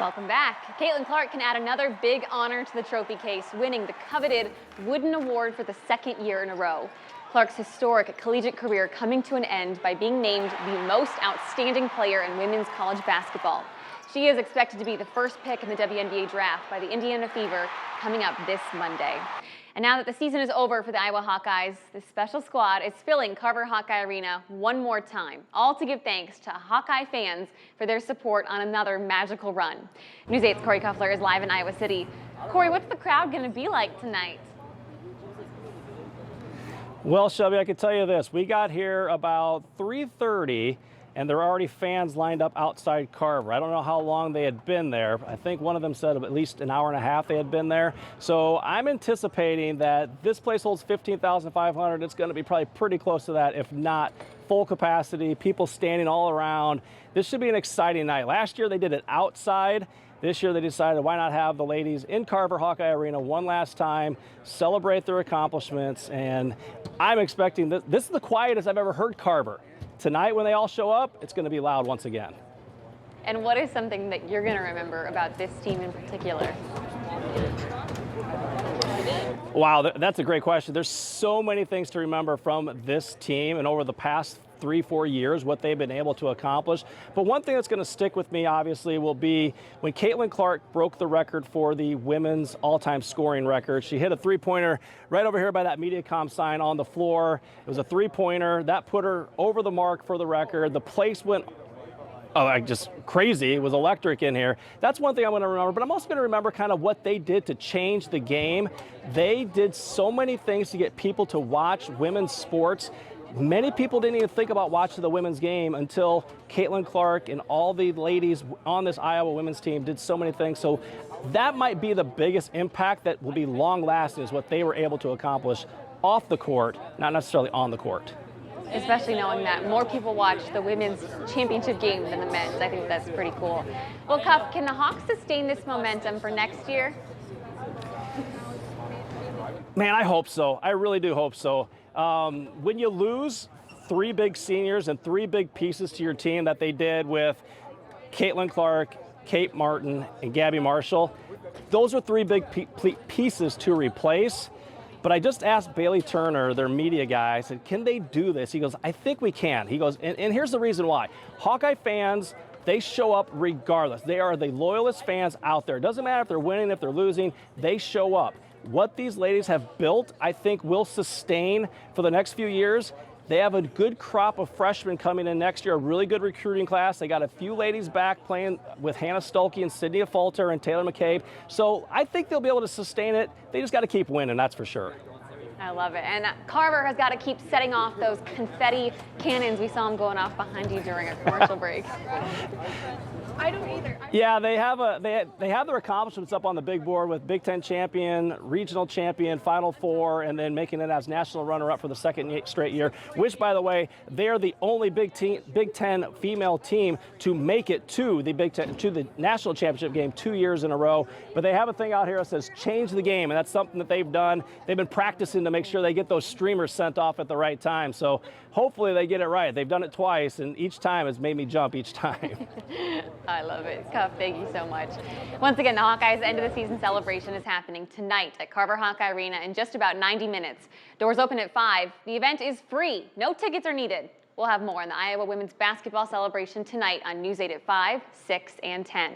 Welcome back. Caitlin Clark can add another big honor to the trophy case, winning the coveted Wooden Award for the second year in a row. Clark's historic collegiate career coming to an end by being named the most outstanding player in women's college basketball. She is expected to be the first pick in the WNBA draft by the Indiana Fever coming up this Monday. And now that the season is over for the Iowa Hawkeyes, this special squad is filling Carver-Hawkeye Arena one more time, all to give thanks to Hawkeye fans for their support on another magical run. News 8's Corey Kuffler is live in Iowa City. Corey, what's the crowd going to be like tonight? Well, Shelby, I can tell you this. We got here about 3:30, and there are already fans lined up outside Carver. I don't know how long they had been there. I think one of them said at least an hour and a half they had been there. So I'm anticipating that this place holds 15,500. It's going to be probably pretty close to that, if not full capacity, people standing all around. This should be an exciting night. Last year they did it outside. This year they decided why not have the ladies in Carver-Hawkeye Arena one last time, celebrate their accomplishments, and I'm expecting this is the quietest I've ever heard Carver. Tonight when they all show up, it's going to be loud once again. And what is something that you're going to remember about this team in particular? Wow, that's a great question. There's so many things to remember from this team and over the past 3-4 years, what they've been able to accomplish. But one thing that's going to stick with me, obviously, will be when Caitlin Clark broke the record for the women's all-time scoring record. She hit a three-pointer right over here by that MediaCom sign on the floor. It was a three-pointer. That put her over the mark for the record. The place went just crazy. It was electric in here. That's one thing I'm going to remember, but I'm also going to remember kind of what they did to change the game. They did so many things to get people to watch women's sports. Many people didn't even think about watching the women's game until Caitlin Clark and all the ladies on this Iowa women's team did so many things. So that might be the biggest impact that will be long-lasting, is what they were able to accomplish off the court, not necessarily on the court. Especially knowing that more people watch the women's championship game than the men's. I think that's pretty cool. Well, Cuff, can the Hawks sustain this momentum for next year? Man, I hope so. I really do hope so. When you lose three big seniors and three big pieces to your team that they did with Caitlin Clark, Kate Martin, and Gabby Marshall, those are three big pieces to replace. But I just asked Bailey Turner, their media guy, I said, can they do this? He goes, I think we can. He goes, and here's the reason why. Hawkeye fans, they show up regardless. They are the loyalist fans out there. It doesn't matter if they're winning, if they're losing, they show up. What these ladies have built, I think, will sustain for the next few years. They have a good crop of freshmen coming in next year, a really good recruiting class. They got a few ladies back playing with Hannah Stolke and Sydney Falter and Taylor McCabe. So I think they'll be able to sustain it. They just got to keep winning, that's for sure. I love it. And Carver has got to keep setting off those confetti cannons. We saw them going off behind you during a commercial break. I don't either. Yeah, they have their accomplishments up on the big board with Big Ten champion, regional champion, Final Four, and then making it as national runner-up for the second straight year. Which, by the way, they are the only Big Ten female team to make it to the national championship game 2 years in a row. But they have a thing out here that says change the game, and that's something that they've done. They've been practicing to make sure they get those streamers sent off at the right time. So hopefully they get it right. They've done it twice, and each time has made me jump each time. I love it. Cuff, thank you so much. Once again, the Hawkeyes' end of the season celebration is happening tonight at Carver-Hawkeye Arena in just about 90 minutes. Doors open at 5. The event is free. No tickets are needed. We'll have more on the Iowa women's basketball celebration tonight on News 8 at 5, 6, and 10.